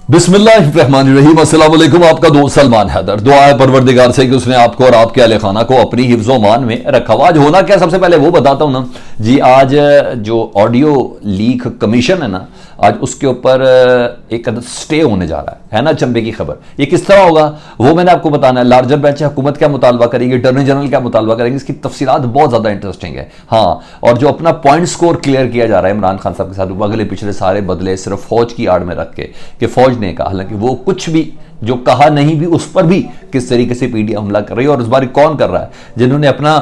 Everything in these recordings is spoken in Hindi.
बिस्मिल्लाहिर्रहमानिर्रहीम। अस्सलाम वालेकुम। आपका दोस्त सलमान हैदर। दुआ है परवरदिगार से कि उसने आपको और आपके अहले खाना को अपनी हिफ्ज़ो मान में रखा। आज होना क्या, सबसे पहले वो बताता हूं ना जी। आज जो ऑडियो लीक कमीशन है ना, आज उसके ऊपर एक स्टे होने जा रहा है ना, चंबे की खबर। ये किस तरह होगा वो मैंने आपको बताना है। लार्जर बेंच हुकूमत क्या मुतालबा करेगी, अटॉर्नी जनरल क्या मुतालबा करेंगे, इसकी तफसीलात बहुत ज्यादा इंटरेस्टिंग है। हाँ, और जो अपना पॉइंट स्कोर क्लियर किया जा रहा है इमरान खान साहब के साथ, अगले पिछले सारे बदले सिर्फ फौज की आड़ में रख के, कि फौज ने कहा, हालांकि वो कुछ भी जो कहा नहीं भी उस पर भी किस तरीके से पीडीएम हमला कर रही है। और इस बार कौन कर रहा है, जिन्होंने अपना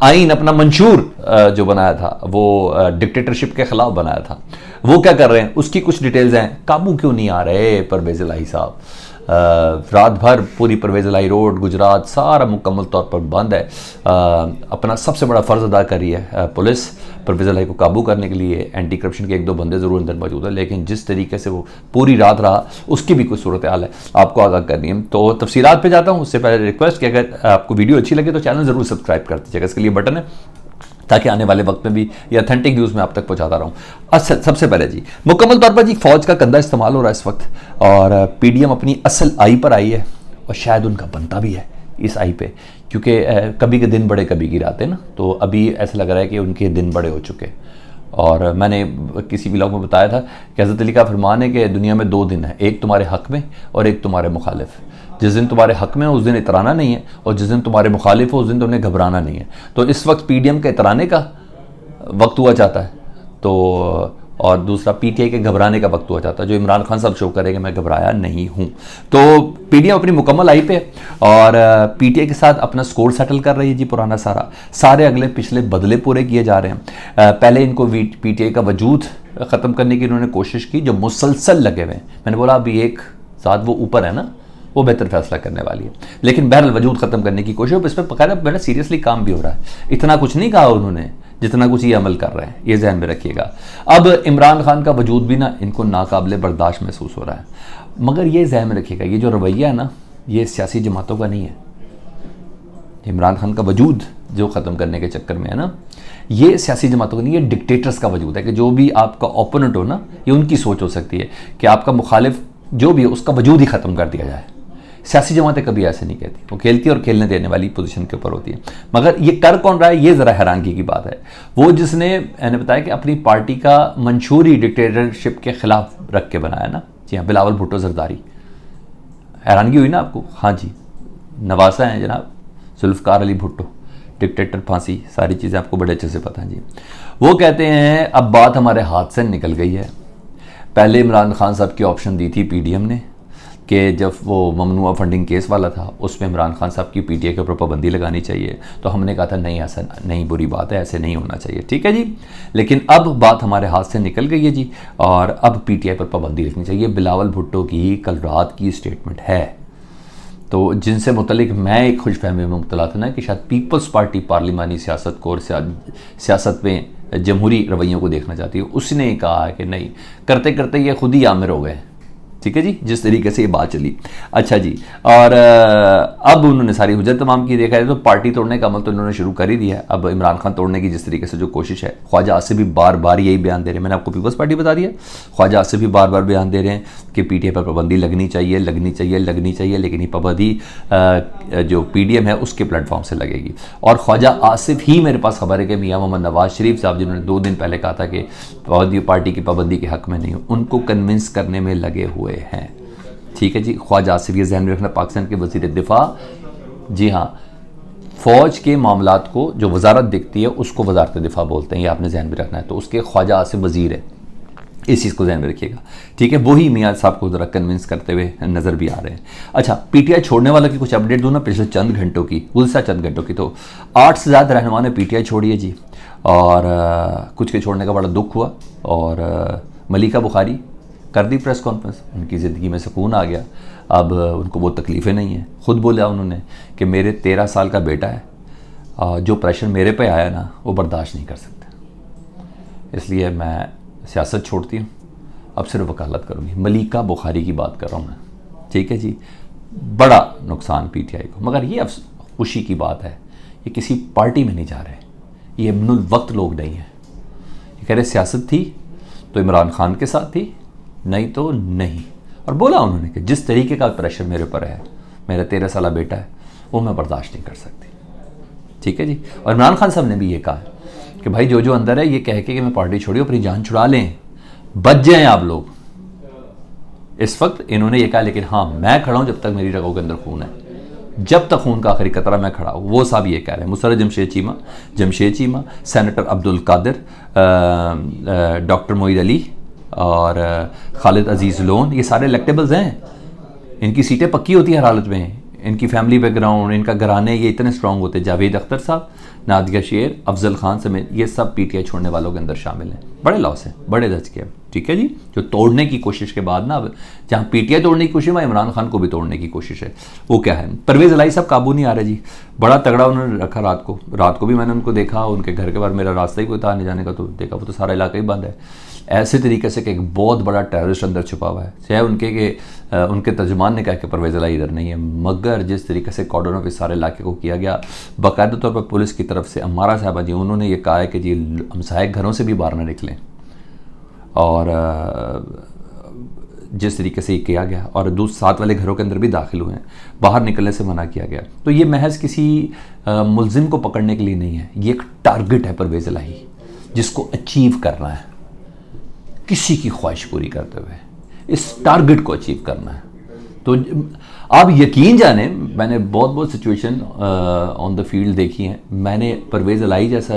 आइन, अपना मंशूर जो बनाया था वो डिक्टेटरशिप के खिलाफ बनाया था, वो क्या कर रहे हैं, उसकी कुछ डिटेल्स हैं। काबू क्यों नहीं आ रहे परवेज इलाही साहब? रात भर पूरी परवेज इलाही रोड गुजरात सारा मुकम्मल तौर पर बंद है। अपना सबसे बड़ा फ़र्ज़ अदा कर रही है पुलिस परवेज इलाही को काबू करने के लिए। एंटी करप्शन के एक दो बंदे ज़रूर अंदर मौजूद है, लेकिन जिस तरीके से वो पूरी रात रहा उसकी भी कुछ सूरत हाल है, आपको आगाह करनी है। तो तफसीलात पे जाता हूँ उससे पहले रिक्वेस्ट कि अगर आपको वीडियो अच्छी लगे तो चैनल ज़रूर सब्सक्राइब कर दीजिएगा। इसके लिए बटन है ताकि आने वाले वक्त में भी ये ऑथेंटिक न्यूज़ मैं आप तक पहुंचाता रहूं। अच्छा, सबसे पहले जी मुकम्मल तौर पर जी फौज का कंधा इस्तेमाल हो रहा है इस वक्त, और पीडीएम अपनी असल आई पर आई है, और शायद उनका बनता भी है इस आई पे, क्योंकि कभी के दिन बड़े कभी की रातें ना। तो अभी ऐसा लग रहा है कि उनके दिन बड़े हो चुके। और मैंने किसी व्लॉग में बताया था कि हज़रत अली का फरमान है कि दुनिया में दो दिन है, एक तुम्हारे हक़ में और एक तुम्हारे मुखालिफ। जिस दिन तुम्हारे हक़ में उस दिन इतराना नहीं है, और जिस दिन तुम्हारे मुखालिफ हो उस दिन तुम्हें घबराना नहीं है। तो इस वक्त पीडीएम के इतराने का वक्त हुआ चाहता है, तो और दूसरा पीटीआई के घबराने का वक्त हुआ चाहता है, जो इमरान खान साहब शो करेंगे मैं घबराया नहीं हूँ। तो पीडीएम अपनी मुकम्मल आई पे, और पीटीआई के साथ अपना स्कोर सेटल कर रही है जी। पुराना सारे अगले पिछले बदले पूरे किए जा रहे हैं। पहले इनको पीटीआई का वजूद ख़त्म करने की इन्होंने कोशिश की, जो मुसलसल लगे हुए हैं। मैंने बोला अभी एक साथ वो ऊपर है ना, वो बेहतर फैसला करने वाली है, लेकिन बहरहाल वजूद ख़त्म करने की कोशिश, इस पर बकायदा बड़ा सीरियसली काम भी हो रहा है। इतना कुछ नहीं कहा उन्होंने जितना कुछ ये अमल कर रहे हैं, ये ध्यान में रखिएगा। अब इमरान खान का वजूद भी ना इनको नाकाबिले बर्दाश्त महसूस हो रहा है, मगर ये ध्यान में रखिएगा, ये जो रवैया है ना, ये सियासी जमातों का नहीं है। इमरान खान का वजूद जो ख़त्म करने के चक्कर में है ना, ये सियासी जमातों का नहीं, ये डिक्टेटर्स का वजूद है, कि जो भी आपका ओपोनेंट हो ना, ये उनकी सोच हो सकती है कि आपका मुखालिफ जो भी है उसका वजूद ही ख़त्म कर दिया जाए। सियासी जमातें कभी ऐसे नहीं कहती, वो खेलती और खेलने देने वाली पोजीशन के ऊपर होती है। मगर ये कर कौन रहा है, ये ज़रा हैरानगी की बात है। वो जिसने, मैंने बताया कि अपनी पार्टी का मंशूर ही डिक्टेटरशिप के खिलाफ रख के बनाया ना, जी हाँ, बिलावल भुट्टो जरदारी। हैरानगी हुई ना आपको? हाँ जी, नवासा हैं जनाब, जुल्फ़कार अली भुट्टो, डिक्टेटर, फांसी, सारी चीज़ें आपको बड़े अच्छे से पता हैं जी। वो कहते हैं अब बात हमारे हाथ से निकल गई है। पहले इमरान खान साहब की ऑप्शन दी थी पीडीएम ने, कि जब वो ममनुआ फंडिंग केस वाला था उसमें इमरान खान साहब की पीटीआई के ऊपर पाबंदी लगानी चाहिए, तो हमने कहा था नहीं, ऐसा नहीं, बुरी बात है, ऐसे नहीं होना चाहिए, ठीक है जी। लेकिन अब बात हमारे हाथ से निकल गई है जी, और अब पीटीआई पर पाबंदी लगनी चाहिए। बिलावल भुट्टो की कल रात की स्टेटमेंट है, तो जिनसे मुतलिक मैं एक खुशफहमी में मुब्तला था ना, कि शायद पीपल्स पार्टी पार्लिमानी सियासत को और सियासत में जमहूरी रवैयों को देखना चाहती है, उसने कहा कि नहीं, करते करते ये खुद ही आमिर हो गए, ठीक है जी, जिस तरीके से ये बात चली। अच्छा जी, और अब उन्होंने सारी हुज्जत तमाम की। देखा है तो पार्टी तोड़ने का अमल तो इन्होंने शुरू कर ही दिया है। अब इमरान खान तोड़ने की जिस तरीके से जो कोशिश है, ख्वाजा आसिफ भी बार बार यही बयान दे रहे हैं, मैंने आपको पीपल्स पार्टी बता दिया, ख्वाजा आसिफ भी बार बार बयान दे रहे हैं कि पीटीआई पर पाबंदी लगनी चाहिए, लगनी चाहिए, लगनी चाहिए, लेकिन ये पाबंदी जो पीडीएम है उसके प्लेटफॉर्म से लगेगी। और ख्वाजा आसिफ ही मेरे पास खबर है कि मियाँ मोहम्मद नवाज शरीफ साहब, जिन्होंने 2 दिन पहले कहा था कि पार्टी की पाबंदी के हक़ में नहीं, उनको कन्विंस करने में लगे हुए हैं, ठीक है जी। ख्वाजा आसिफ, ये ज़हन में रखना, पाकिस्तान के वज़ीर दिफा, जी हाँ, फ़ौज के मामलात को जो वजारत देखती है उसको वजारत दिफा बोलते हैं, ये आपने ज़हन में रखना है। तो उसके ख्वाजा आसिफ वज़ीर है, इस चीज़ को ध्यान में रखिएगा, ठीक है। वही मियाँ साहब को ज़रा कन्विंस करते हुए नज़र भी आ रहे हैं। अच्छा, पीटीआई छोड़ने वालों की कुछ अपडेट दूँ ना, पिछले चंद घंटों की, गुज़श्ता चंद घंटों की, तो 8 से ज़्यादा रहनुमा ने पीटीआई छोड़ी है जी, और कुछ के छोड़ने का बड़ा दुख हुआ। और मलिका बुखारी कर दी प्रेस कॉन्फ्रेंस, उनकी ज़िंदगी में सुकून आ गया, अब उनको वो तकलीफ़ें नहीं हैं। ख़ुद बोला उन्होंने कि मेरे 13 साल का बेटा है, जो प्रेशर मेरे पे आया ना वो बर्दाश्त नहीं कर सकते, इसलिए मैं सियासत छोड़ती हूँ, अब सिर्फ वकालत करूँगी। मलिका बुखारी की बात कर रहा हूँ मैं, ठीक है जी। बड़ा नुकसान पीटीआई को, मगर ये खुशी की बात है, ये किसी पार्टी में नहीं जा रहे, ये इब्नुल वक्त लोग नहीं हैं। ये कह रहे सियासत थी तो इमरान खान के साथ थी, नहीं तो नहीं। और बोला उन्होंने कि जिस तरीके का प्रेशर मेरे ऊपर है, मेरा 13 साल बेटा है, वो मैं बर्दाश्त नहीं कर सकती। ठीक है जी। और इमरान खान साहब ने भी ये कहा कि भाई जो जो अंदर है ये कह के कि मैं पार्टी छोड़ी, अपनी जान छुड़ा लें, बच जाएं आप लोग। इस वक्त इन्होंने ये कहा, लेकिन हाँ मैं खड़ा हूं जब तक मेरी रगों के अंदर खून है, जब तक खून का आखिरी कतरा मैं खड़ा हूं। वो साहब ये कह रहे हैं। मुसर्रत जमशेद चीमा, सेनेटर अब्दुल कादिर, डॉक्टर मोईद अली और खालिद अजीज़ लोन, ये सारे इलेक्टेबल्स हैं। इनकी सीटें पक्की होती है हर हालत में। इनकी फैमिली बैकग्राउंड, इनका घराने ये इतने स्ट्रांग होते। जावेद अख्तर साहब, नादिया शेर, अफजल खान समेत ये सब पीटीआई छोड़ने वालों के अंदर शामिल हैं। बड़े लॉस हैं, बड़े धचके हैं। ठीक है जी। जो तोड़ने की कोशिश के बाद ना, अब जहाँ पीटीआई तोड़ने की कोशिश है वहाँ इमरान खान को भी तोड़ने की कोशिश है। वो क्या है, परवेज़ इलाही साहब काबू नहीं आ रहे जी। बड़ा तगड़ा उन्होंने रखा रात को भी मैंने उनको देखा, उनके घर के बाहर मेरा रास्ता ही कोई था आने जाने का, तो देखा वो तो सारा इलाका ही बंद है। ऐसे तरीके से कि एक बहुत बड़ा टेररिस्ट अंदर छुपा हुआ है। चाहे उनके तर्जुमान ने कहा कि परवेज़ इलाही इधर नहीं है, मगर जिस तरीके से कॉर्डन ऑफ इस सारे इलाके को किया गया, बाकायदा तौर पर पुलिस की तरफ से अम्मारा साहबा जी, उन्होंने ये कहा है कि जी हमसाए घरों से भी बाहर ना निकलें। और जिस तरीके से ये किया गया, और साथ वाले घरों के अंदर भी दाखिल हुए हैं, बाहर निकलने से मना किया गया। तो ये महज किसी मुलजिम को पकड़ने के लिए नहीं है, ये एक टारगेट है परवेज़ इलाही, जिसको अचीव करना है, किसी की ख्वाहिश पूरी करते हुए इस टारगेट को अचीव करना है। तो आप यकीन जाने, मैंने बहुत सिचुएशन ऑन द फील्ड देखी हैं। मैंने परवेज़ इलाही जैसा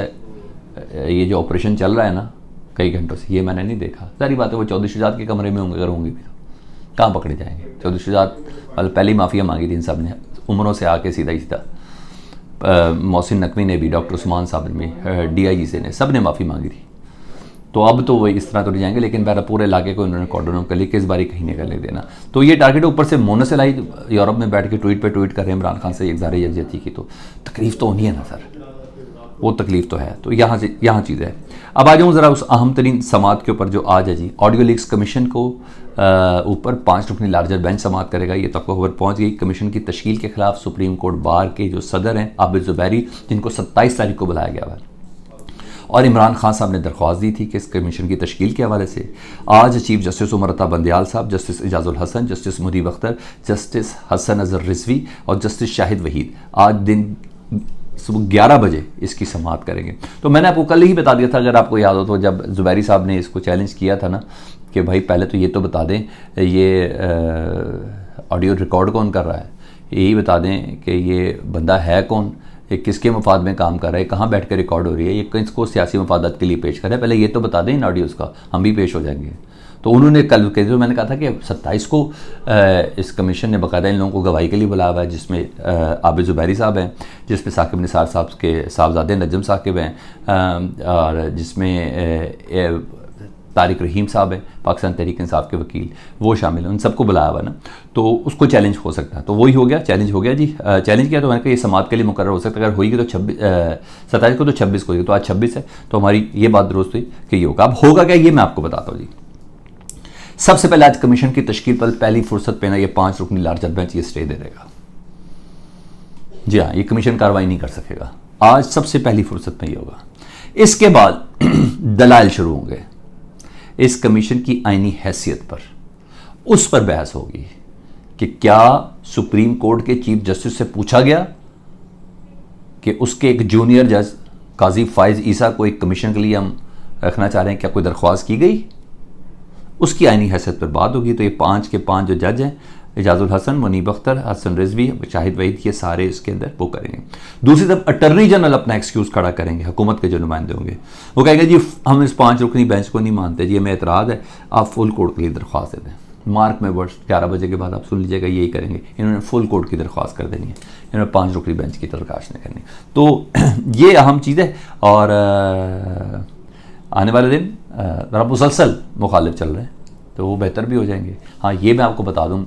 ये जो ऑपरेशन चल रहा है ना कई घंटों से, ये मैंने नहीं देखा। सारी बात है, वो चौधरी शुजात के कमरे में होंगे, अगर होंगे भी तो कहाँ पकड़े जाएंगे। चौधरी शुजात मतलब पहली माफ़िया मांगी थी इन सब ने, उम्रों से आके सीधा मोहसिन नकवी ने भी, डॉक्टर उस्मान साहब ने भी, DIG से ने, सब ने माफ़ी मांगी थी। तो अब तो वो इस तरह तो नहीं जाएंगे, लेकिन बहरा पूरे इलाके को इन्होंने कॉर्डन ऑफ कर लिया कि इस बारी कहीं निकलने देना। तो ये टारगेट ऊपर से मोनस इलाही यूरोप में बैठ के ट्वीट पे ट्वीट कर रहे हैं इमरान खान से इज़हार यकजहती की, तो तकलीफ तो होनी है ना सर, वो तकलीफ तो है। तो यहाँ चीज़ है। अब आ जाऊँ ज़रा उस अहम तरीन समात के ऊपर जो आज है जी, ऑडियो लीक्स कमीशन को ऊपर 5 रुकनी लार्जर बेंच समात करेगा। ये तक खबर पहुँच गई। कमीशन की तश्कील के खिलाफ सुप्रीम कोर्ट बार के जो सदर हैं आबिद ज़ुबैरी, जिनको 27 तारीख को बुलाया गया है, और इमरान खान साहब ने दरख्वास्त दी थी कि इस कमीशन की तश्कील के हवाले से आज chief justice Umar Ata Bandial sahab, justice Ijazul Hasan, justice Munib Akhtar, justice Hasan Azhar Rizvi और जस्टिस शाहिद वहीद आज दिन सुबह 11 बजे इसकी समाअत करेंगे। तो मैंने आपको कल ही बता दिया था, अगर आपको याद हो तो, जब ज़ुबैरी साहब ने इसको चैलेंज किया था ना कि भाई पहले तो ये तो बता दें ये ऑडियो रिकॉर्ड कौन कर रहा है, यही बता दें कि ये बंदा है कौन, ये किसके मफाद में काम कर रहा है, कहाँ बैठ कर रिकॉर्ड हो रही है, ये किसको सियासी मफादात के लिए पेश कर रहा है, पहले ये तो बता दें इन ऑडियोज़ का, हम भी पेश हो जाएंगे। तो उन्होंने कल के जो मैंने कहा था कि 27 को इस कमीशन ने बाकायदा इन लोगों को गवाही के लिए बुलाया हुआ है, जिसमें आबिद ज़ुबैरी साहब हैं, जिसमें साकिब निसार साहब के साहबजादे नजम साकिब हैं, और जिसमें तारिक रहीम साहब हैं, पाकिस्तान तहरीक इंसाफ के वकील, वो शामिल हैं। उन सबको बुलाया हुआ ना, तो उसको चैलेंज हो सकता है। तो वही हो गया, चैलेंज हो गया जी। चैलेंज किया तो मैंने कहा ये समाअत के लिए मुकर्रर हो सकता है। अगर होगी तो 27 को, तो 26 को होगी। तो आज 26 है, तो हमारी ये बात दुरुस्त हुई कि ये होगा। अब होगा क्या, ये मैं आपको बताता हूँ जी। सबसे पहले आज कमीशन की तश्कील पर पहली फुर्सत पे ना ये 5 रुकनी लार्जर बेंच ये स्टे दे देगा। जी हाँ, ये कमीशन कार्रवाई नहीं कर सकेगा। आज सबसे पहली फुर्सत में ये होगा। इसके बाद दलाइल शुरू होंगे इस कमीशन की आईनी हैसियत पर, उस पर बहस होगी कि क्या सुप्रीम कोर्ट के चीफ जस्टिस से पूछा गया कि उसके एक जूनियर जज काजी फाइज ईसा को एक कमीशन के लिए हम रखना चाह रहे हैं, क्या कोई दरख्वास्त की गई, उसकी आईनी हैसियत पर बात होगी। तो ये 5 के 5 जो जज हैं, इजाजुल हसन, मुनीब अख्तर, हसन रिजवी, शाहिद वहीद, ये सारे इसके अंदर वो करेंगे। दूसरी तरफ अटर्नी जनरल अपना एक्सक्यूज़ खड़ा करेंगे, हुकूमत के जो नुमाइंदे होंगे वो कहेंगे जी हम इस 5 रुकनी बेंच को नहीं मानते जी, हमें एतराज़ है, आप फुल कोर्ट के लिए दरख्वास्त दे दें। मार्क में वर्ड्स 11 बजे के बाद आप सुन लीजिएगा, यही करेंगे। इन्होंने फुल कोर्ट की दरख्वास्त कर देनी है, इन्होंने 5 रुकनी बेंच की दरख्वास्त नहीं करनी। तो ये अहम चीज़ है। और आने वाले दिन ज़रा मुसलसल मुखालिफ चल रहे हैं, तो वो बेहतर भी हो जाएंगे। हाँ, ये मैं आपको बता दूँ,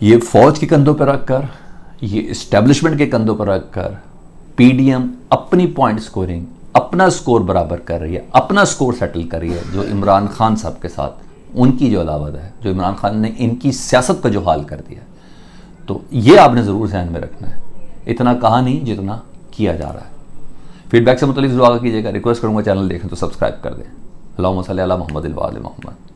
ये फौज के कंधों पर रखकर, ये इस्टेब्लिशमेंट के कंधों पर रखकर PDM अपनी पॉइंट स्कोरिंग, अपना स्कोर बराबर कर रही है, अपना स्कोर सेटल कर रही है। जो इमरान खान साहब के साथ उनकी जो अलावत है, जो इमरान खान ने इनकी सियासत का जो हाल कर दिया, तो ये आपने ज़रूर ध्यान में रखना है। इतना कहा नहीं जितना किया जा रहा है। फीडबैक से मुतल्लिक़ ज़रूर आगाह कीजिएगा। रिक्वेस्ट करूँगा चैनल देखें तो सब्सक्राइब कर दें। अल्लाहुम्मा सल्ली अला मुहम्मद व आले मुहम्मद।